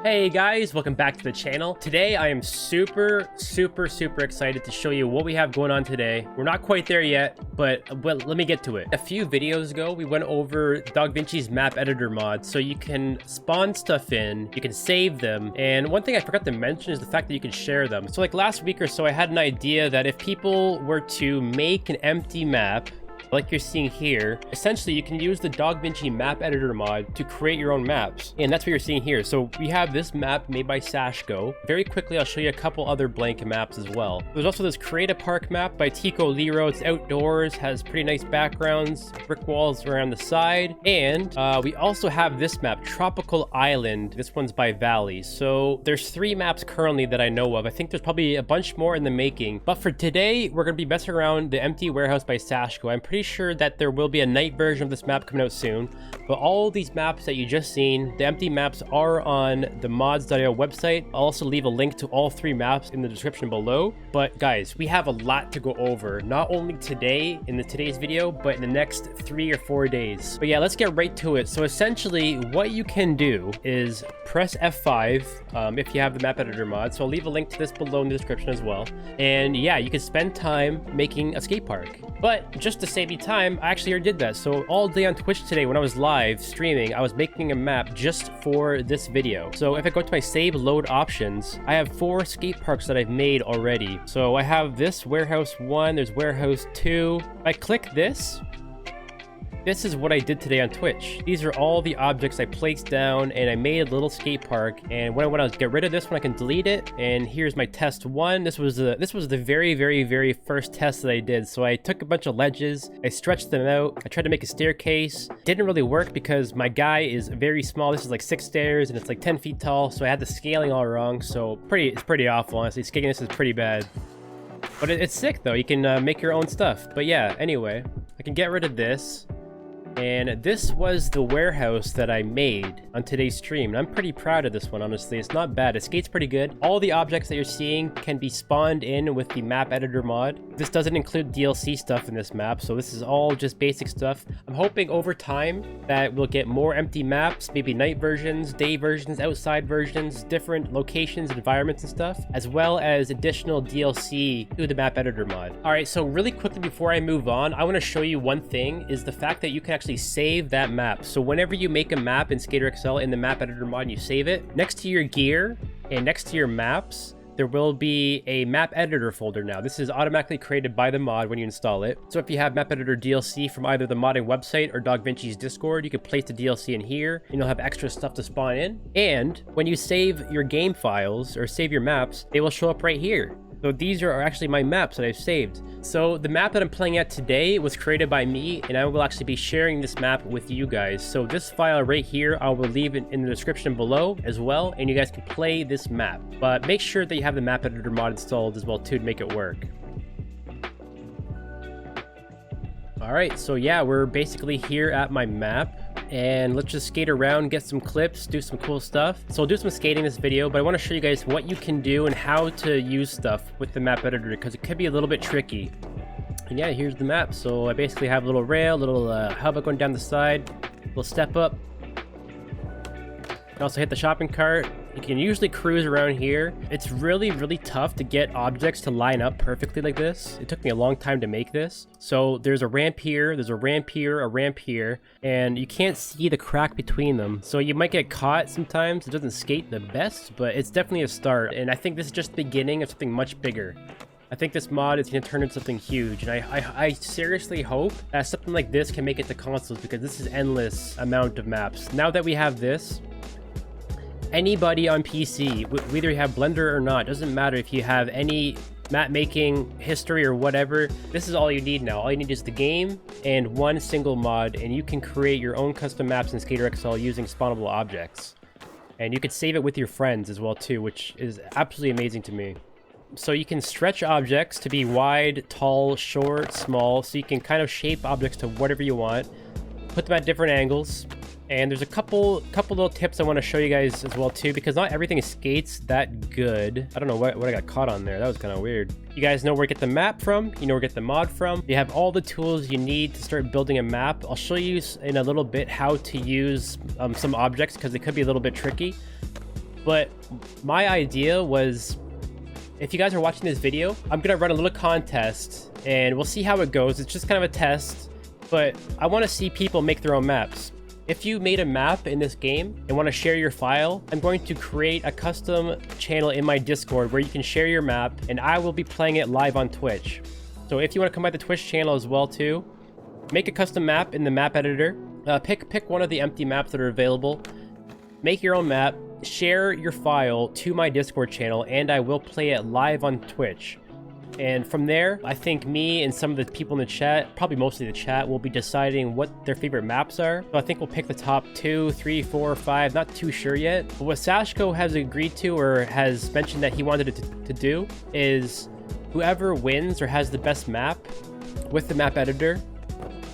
Hey guys, welcome back to the channel. Today I am super excited to show you what we have going on today. We're not quite there yet, but let me get to it. A few videos ago, we went over DaVinci's map editor mod, so you can spawn stuff in, you can save them, and one thing I forgot to mention is the fact that you can share them. So like last week or so, I had an idea that if people were to make an empty map, like you're seeing here, essentially you can use the DaVinci Map Editor mod to create your own maps. And that's what you're seeing here. So we have this map made by Sashko. Very quickly, I'll show you a couple other blank maps as well. There's also this SkatePark map by Tico Lero. It's outdoors, has pretty nice backgrounds, brick walls around the side. And we also have this map, Tropical Island. This one's by Valley. So there's 3 maps currently that I know of. I think there's probably a bunch more in the making. But for today, we're going to be messing around the Empty Warehouse by Sashko. I'm pretty sure that there will be a night version of this map coming out soon, but all these maps that you just seen, the empty maps, are on the mods.io website. I'll also leave a link to all 3 maps in the description below. But guys, we have a lot to go over, not only today in today's video, but in the next 3 or 4 days. But yeah, let's get right to it. So essentially what you can do is press F5 if you have the map editor mod. So I'll leave a link to this below in the description as well. And yeah, you can spend time making a skate park. But just to save me time, I actually already did that. So all day on Twitch today, when I was live streaming, I was making a map just for this video. So if I go to my save load options, I have 4 skate parks that I've made already. So I have this warehouse 1, there's warehouse 2. If I click this is what I did today on Twitch. These are all the objects I placed down, and I made a little skate park. And when I get rid of this one, I can delete it. And here's my test 1. This was the very first test that I did. So I took a bunch of ledges, I stretched them out, I tried to make a staircase. Didn't really work because my guy is very small. This is like 6 stairs and it's like 10 feet tall. So I had the scaling all wrong. So it's pretty awful, honestly. Skating this is pretty bad. But it's sick though. You can make your own stuff. But yeah, anyway, I can get rid of this. And this was the warehouse that I made on today's stream. And I'm pretty proud of this one, honestly. It's not bad. It skates pretty good. All the objects that you're seeing can be spawned in with the map editor mod. This doesn't include DLC stuff in this map, so this is all just basic stuff. I'm hoping over time that we'll get more empty maps, maybe night versions, day versions, outside versions, different locations, environments and stuff, as well as additional DLC to the map editor mod. All right, so really quickly before I move on, I want to show you one thing, is the fact that you can actually save that map. So whenever you make a map in SkaterXL in the map editor mod and you save it, next to your gear and next to your maps, there will be a map editor folder now. This is automatically created by the mod when you install it. So if you have map editor DLC from either the modding website or DaVinci's Discord, you can place the DLC in here and you'll have extra stuff to spawn in. And when you save your game files or save your maps, they will show up right here. So these are actually my maps that I've saved. So the map that I'm playing at today was created by me, and I will actually be sharing this map with you guys. So this file right here, I will leave it in the description below as well, and you guys can play this map. But make sure that you have the map editor mod installed as well too to make it work. Alright, so yeah, we're basically here at my map. And let's just skate around, get some clips, do some cool stuff. So I'll do some skating in this video, but I want to show you guys what you can do and how to use stuff with the map editor, because it could be a little bit tricky. And yeah, here's the map. So I basically have a little rail, little hub going down the side, little step up. You can also hit the shopping cart. You can usually cruise around here. It's really tough to get objects to line up perfectly like this. It took me a long time to make this. So there's a ramp here, there's a ramp here, a ramp here, and you can't see the crack between them. So you might get caught sometimes. It doesn't skate the best, but it's definitely a start. And I think this is just the beginning of something much bigger. I think this mod is going to turn into something huge, and I seriously hope that something like this can make it to consoles, because this is endless amount of maps. Now that we have this, anybody on PC, whether you have Blender or not, doesn't matter if you have any map making history or whatever, this is all you need now. All you need is the game and one single mod, and you can create your own custom maps in SkaterXL using spawnable objects. And you can save it with your friends as well too, which is absolutely amazing to me. So you can stretch objects to be wide, tall, short, small, so you can kind of shape objects to whatever you want, put them at different angles. And there's a couple little tips I want to show you guys as well too, because not everything skates that good. I don't know what I got caught on there. That was kind of weird. You guys know where to get the map from. You know where to get the mod from. You have all the tools you need to start building a map. I'll show you in a little bit how to use some objects, because it could be a little bit tricky. But my idea was, if you guys are watching this video, I'm gonna run a little contest and we'll see how it goes. It's just kind of a test, but I want to see people make their own maps. If you made a map in this game and want to share your file, I'm going to create a custom channel in my Discord where you can share your map, and I will be playing it live on Twitch. So if you want to come by the Twitch channel as well too, make a custom map in the map editor. Pick one of the empty maps that are available. Make your own map, share your file to my Discord channel, and I will play it live on Twitch. And from there, I think me and some of the people in the chat, probably mostly the chat, will be deciding what their favorite maps are. So I think we'll pick the top 2, 3, 4, 5, not too sure yet. But what Sashko has agreed to, or has mentioned that he wanted it to do, is whoever wins or has the best map with the map editor,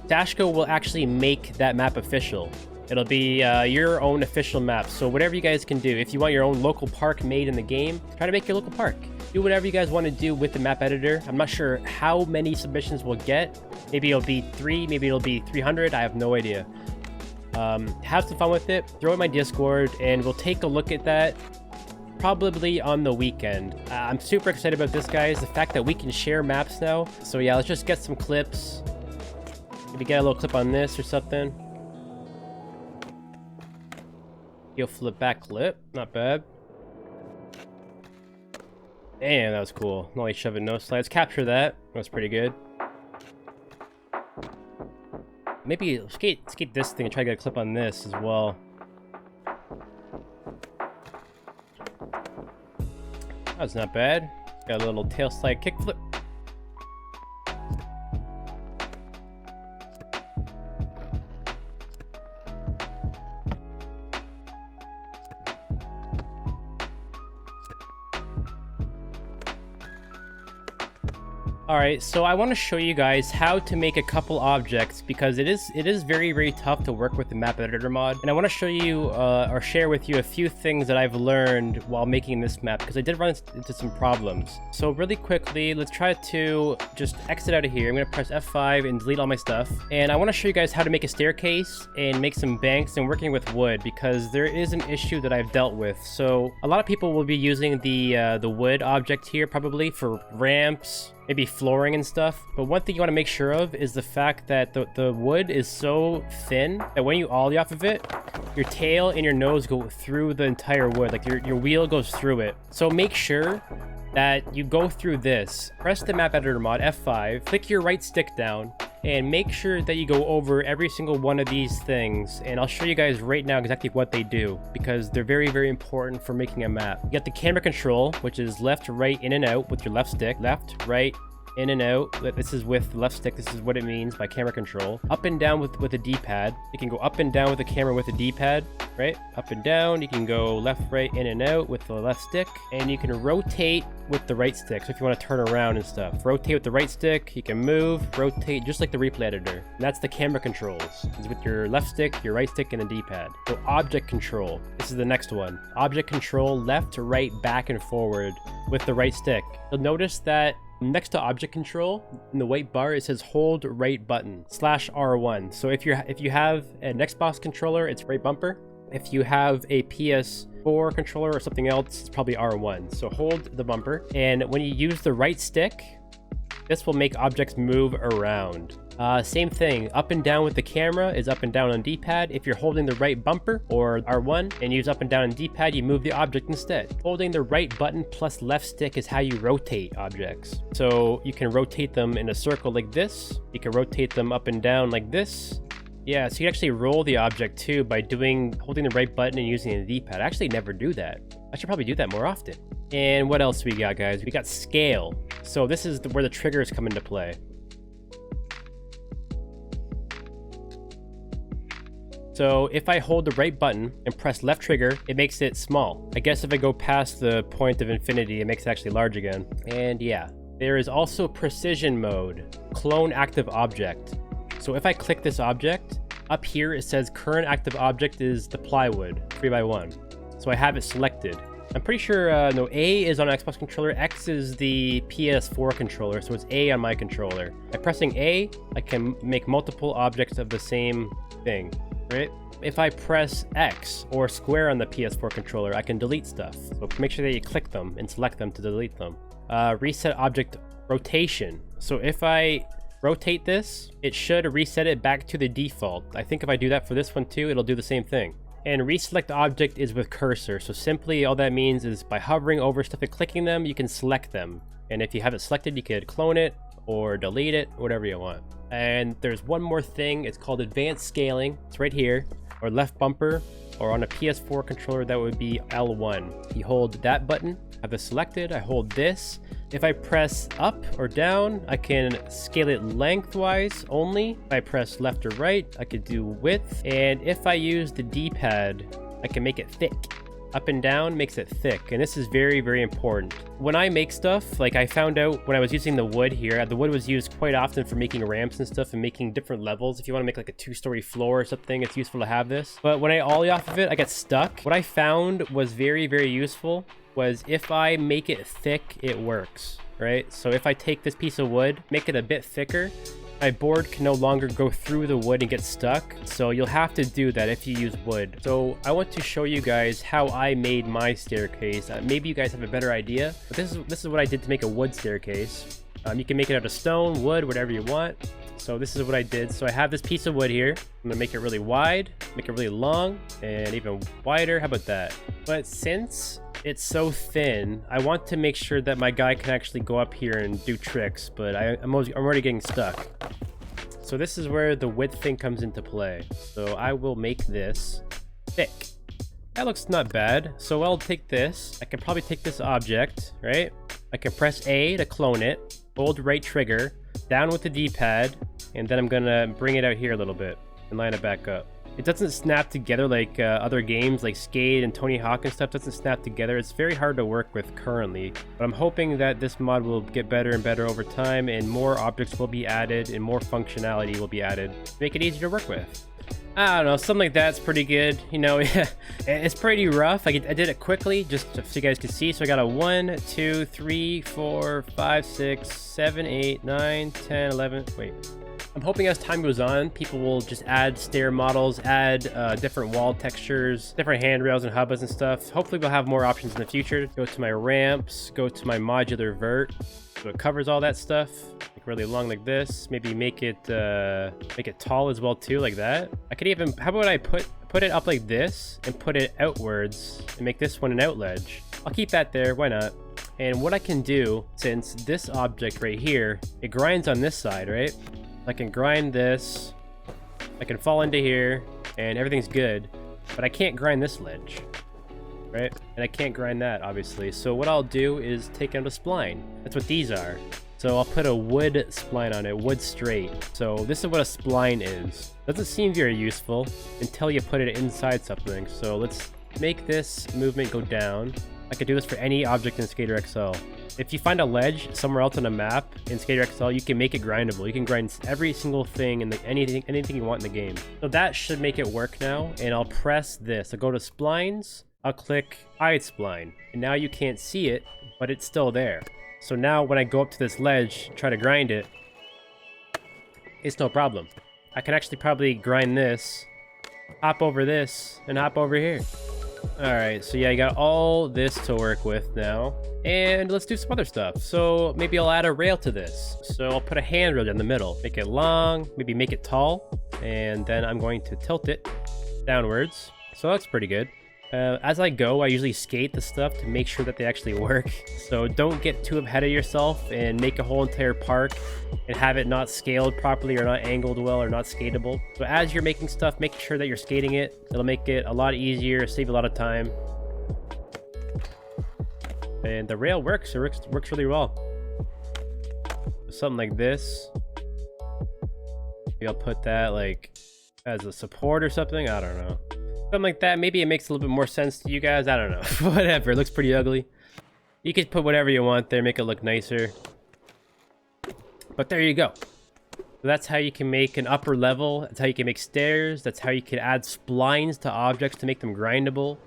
Sashko will actually make that map official. It'll be your own official map. So whatever you guys can do, if you want your own local park made in the game, try to make your local park. Do whatever you guys want to do with the map editor. I'm not sure how many submissions we'll get. Maybe it'll be 3, maybe it'll be 300. I have no idea. Have some fun with it. Throw it in my Discord, and we'll take a look at that probably on the weekend. I'm super excited about this, guys. The fact that we can share maps now. So yeah, let's just get some clips. Maybe get a little clip on this or something. You'll flip back clip. Not bad. Damn, that was cool. No shove it, no slides. Capture that. That was pretty good. Maybe skate this thing and try to get a clip on this as well. That was not bad. Got a little tail slide kickflip. Alright, so I want to show you guys how to make a couple objects, because it is very, very tough to work with the map editor mod. And I want to show you or share with you a few things that I've learned while making this map, because I did run into some problems. So really quickly, let's try to just exit out of here. I'm going to press F5 and delete all my stuff. And I want to show you guys how to make a staircase and make some banks and working with wood, because there is an issue that I've dealt with. So a lot of people will be using the wood object here probably for ramps, maybe flooring and stuff. But one thing you want to make sure of is the fact that the wood is so thin that when you ollie off of it, your tail and your nose go through the entire wood. Like your wheel goes through it. So make sure that you go through this. Press the map editor mod, F5, click your right stick down, and make sure that you go over every single one of these things. And I'll show you guys right now exactly what they do, because they're very, very important for making a map. You got the camera control, which is left, right, in and out with your left stick. Left, right, in and out. This is with the left stick. This is what it means by camera control. Up and down with a D-pad. You can go up and down with the camera with a D-pad, right? Up and down. You can go left, right, in and out with the left stick. And you can rotate with the right stick. So if you want to turn around and stuff, rotate with the right stick. You can move, rotate, just like the replay editor. And that's the camera controls. It's with your left stick, your right stick, and a D-pad. So object control. This is the next one. Object control, left, right, back, and forward with the right stick. You'll notice that next to object control in the white bar, it says hold right button /R1. So if you have an Xbox controller, it's right bumper. If you have a PS4 controller or something else, it's probably R1. So hold the bumper, and when you use the right stick, this will make objects move around. Same thing, up and down with the camera is up and down on D-pad. If you're holding the right bumper or R1 and use up and down on D-pad, you move the object instead. Holding the right button plus left stick is how you rotate objects. So you can rotate them in a circle like this. You can rotate them up and down like this. Yeah, so you can actually roll the object too by holding the right button and using the D-pad. I actually never do that. I should probably do that more often. And what else we got, guys? We got scale. So this is where the triggers come into play. So if I hold the right button and press left trigger, it makes it small. I guess if I go past the point of infinity, it makes it actually large again. And yeah, there is also precision mode, clone active object. So if I click this object, up here it says current active object is the plywood, 3x1. So I have it selected. I'm pretty sure, no, A is on an Xbox controller, X is the PS4 controller, so it's A on my controller. By pressing A, I can make multiple objects of the same thing. right? If I press X or square on the PS4 controller, I can delete stuff. So make sure that you click them and select them to delete them. Reset object rotation. So if I rotate this, it should reset it back to the default. I think if I do that for this one too, it'll do the same thing. And reselect object is with cursor. So simply all that means is by hovering over stuff and clicking them, you can select them. And if you have it selected, you could clone it or delete it, whatever you want. And there's one more thing. It's called advanced scaling. It's right here, or left bumper, or on a PS4 controller, that would be L1. You hold that button, have it selected, I hold this. If I press up or down, I can scale it lengthwise only. If I press left or right, I could do width. And if I use the D-pad, I can make it thick. Up and down makes it thick, and this is very, very important. When I make stuff, like I found out when I was using the wood here, the wood was used quite often for making ramps and stuff and making different levels. If you want to make like a 2-story floor or something, it's useful to have this. But when I ollie off of it, I got stuck. What I found was very, very useful was if I make it thick, it works, right? So if I take this piece of wood, make it a bit thicker, my board can no longer go through the wood and get stuck. So you'll have to do that if you use wood. So I want to show you guys how I made my staircase. Maybe you guys have a better idea, but this is what I did to make a wood staircase. You can make it out of stone, wood, whatever you want. So this is what I did. So I have this piece of wood here. I'm gonna make it really wide, make it really long, and even wider. How about that? But since it's so thin, I want to make sure that my guy can actually go up here and do tricks, but I'm already getting stuck. So this is where the width thing comes into play. So I will make this thick. That looks not bad. So I'll take this. I can probably take this object, right? I can press A to clone it, hold right trigger, down with the D-pad, and then I'm gonna bring it out here a little bit and line it back up. It doesn't snap together like other games like Skate and Tony Hawk and stuff doesn't snap together. It's very hard to work with currently, but I'm hoping that this mod will get better and better over time and more objects will be added and more functionality will be added to make it easier to work with. I don't know, something like that's pretty good. You know, it's pretty rough. I did it quickly just so you guys can see. So I got a 1, 2, 3, 4, 5, 6, 7, 8, 9, 10, 11. Wait. I'm hoping as time goes on, people will just add stair models, add different wall textures, different handrails and hubbas and stuff. Hopefully we'll have more options in the future. Go to my ramps, go to my modular vert. So it covers all that stuff. Like really long like this. Maybe make it tall as well too, like that. I could even, how about I put it up like this and put it outwards and make this one an out ledge. I'll keep that there, why not? And what I can do, since this object right here, it grinds on this side, right? I can grind this, I can fall into here, and everything's good, but I can't grind this ledge, right? And I can't grind that, obviously. So what I'll do is take out a spline. That's what these are. So I'll put a wood spline on it, wood straight. So this is what a spline is. Doesn't seem very useful until you put it inside something. So let's make this movement go down. I could do this for any object in SkaterXL. If you find a ledge somewhere else on a map in SkaterXL, you can make it grindable. You can grind every single thing and anything you want in the game. So that should make it work now. And I'll press this. I'll go to splines. I'll click hide spline. And now you can't see it, but it's still there. So now when I go up to this ledge, try to grind it, it's no problem. I can actually probably grind this, hop over this, and hop over here. Alright, so yeah, I got all this to work with now. And let's do some other stuff. So maybe I'll add a rail to this. So I'll put a handrail in the middle. Make it long, maybe make it tall. And then I'm going to tilt it downwards. So that's pretty good. As I go, I usually skate the stuff to make sure that they actually work. So don't get too ahead of yourself and make a whole entire park and have it not scaled properly or not angled well or not skatable. So as you're making stuff, make sure that you're skating it. It'll make it a lot easier, save a lot of time. And the rail works. It works really well. Something like this. Maybe I'll put that like as a support or something. I don't know. Something like that. Maybe it makes a little bit more sense to you guys. I don't know. Whatever. It looks pretty ugly. You could put whatever you want there, make it look nicer. But there you go. So that's how you can make an upper level. That's how you can make stairs. That's how you can add splines to objects to make them grindable.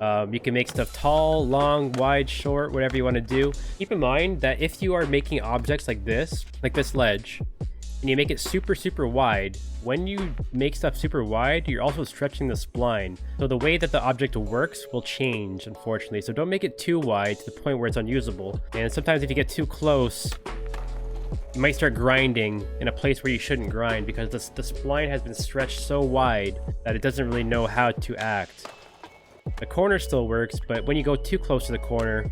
You can make stuff tall, long, wide, short, whatever you want to do. Keep in mind that if you are making objects like this ledge, and you make it super, super wide, when you make stuff super wide, you're also stretching the spline. So the way that the object works will change, unfortunately. So don't make it too wide to the point where it's unusable. And sometimes if you get too close, you might start grinding in a place where you shouldn't grind because the spline has been stretched so wide that it doesn't really know how to act. The corner still works, but when you go too close to the corner,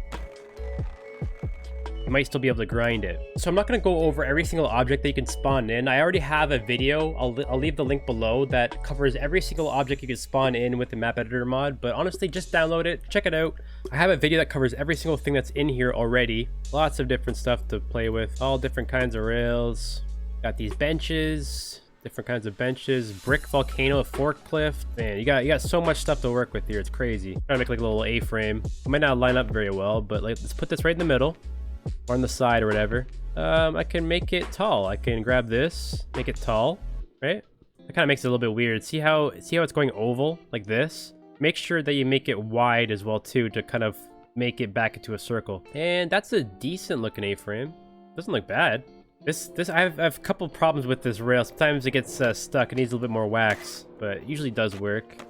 you might still be able to grind it. So I'm not going to go over every single object that you can spawn in. I already have a video, I'll leave the link below, that covers every single object you can spawn in with the map editor mod, but honestly, just download it, check it out. I have a video that covers every single thing that's in here already. Lots of different stuff to play with, all different kinds of rails. Got these benches, different kinds of benches, brick volcano, fork cliff. Man, you got so much stuff to work with here, it's crazy. I'm trying to make like a little A-frame. It might not line up very well, but like, let's put this right in the middle. Or on the side or whatever. I can make it tall. I can grab this, make it tall, right? That kind of makes it a little bit weird. See how it's going oval like this? Make sure that you make it wide as well too to kind of make it back into a circle. And that's a decent looking A-frame. Doesn't look bad. I have a couple problems with this rail. Sometimes it gets stuck. It needs a little bit more wax, but it usually does work.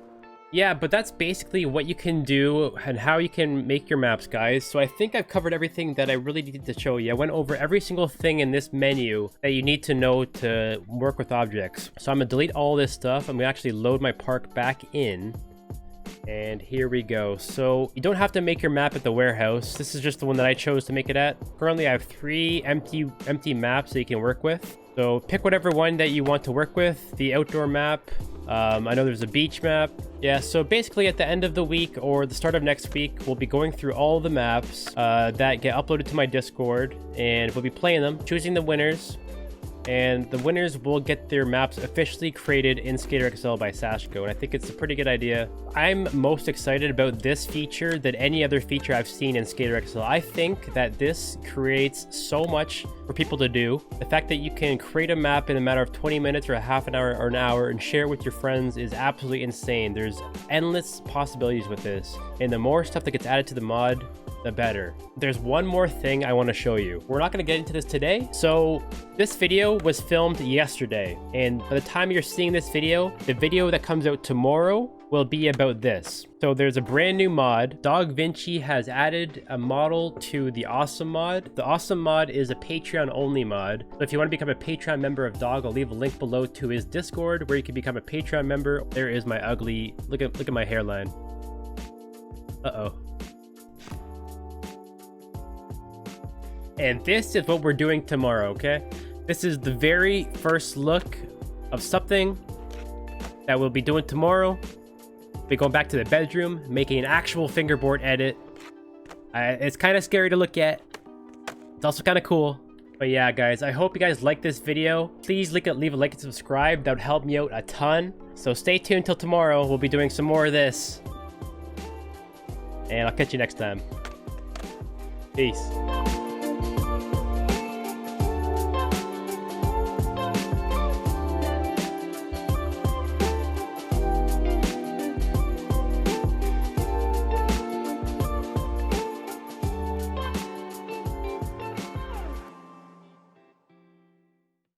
Yeah, but that's basically what you can do and how you can make your maps, guys. So I think I've covered everything that I really needed to show you. I went over every single thing in this menu that you need to know to work with objects. So I'm gonna delete all this stuff. I'm gonna actually load my park back in. And here we go. So you don't have to make your map at the warehouse. This is just the one that I chose to make it at. Currently I have 3 empty maps that you can work with. So pick whatever one that you want to work with. The outdoor map. I know there's a beach map. Yeah, so basically at the end of the week or the start of next week, we'll be going through all the maps that get uploaded to my Discord, and we'll be playing them, choosing the winners, and the winners will get their maps officially created in SkaterXL by Sashko, and I think it's a pretty good idea. I'm most excited about this feature than any other feature I've seen in SkaterXL. I think that this creates so much for people to do. The fact that you can create a map in a matter of 20 minutes or a half an hour or an hour and share it with your friends is absolutely insane. There's endless possibilities with this, and the more stuff that gets added to the mod, the better. There's one more thing I want to show you. We're not going to get into this today. So this video was filmed yesterday, and by the time you're seeing this video, the video that comes out tomorrow will be about this. So there's a brand new mod. Dog Vinci has added a model to the Awesome mod. The Awesome mod is a Patreon only mod. So if you want to become a Patreon member of Dog, I'll leave a link below to his Discord where you can become a Patreon member. There is my ugly, look at my hairline. Uh-oh. And this is what we're doing tomorrow, okay? This is the very first look of something that we'll be doing tomorrow. We're going back to the bedroom, making an actual fingerboard edit. It's kind of scary to look at. It's also kind of cool. But yeah, guys, I hope you guys like this video. Please leave a like and subscribe. That would help me out a ton. So stay tuned till tomorrow. We'll be doing some more of this. And I'll catch you next time. Peace.